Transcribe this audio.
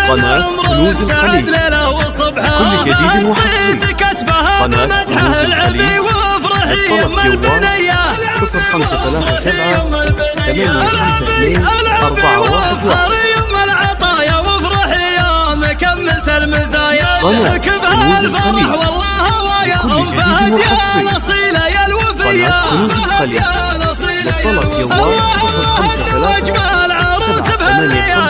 قناة كنوز الخليج، كل جديد وحصري. قناة كنوز الخليج، الطلب جوال 0537 852 411. قناة كنوز الخليج، كل جديد وحصري. قناة كنوز الخليج، للطلب جوال 0537 852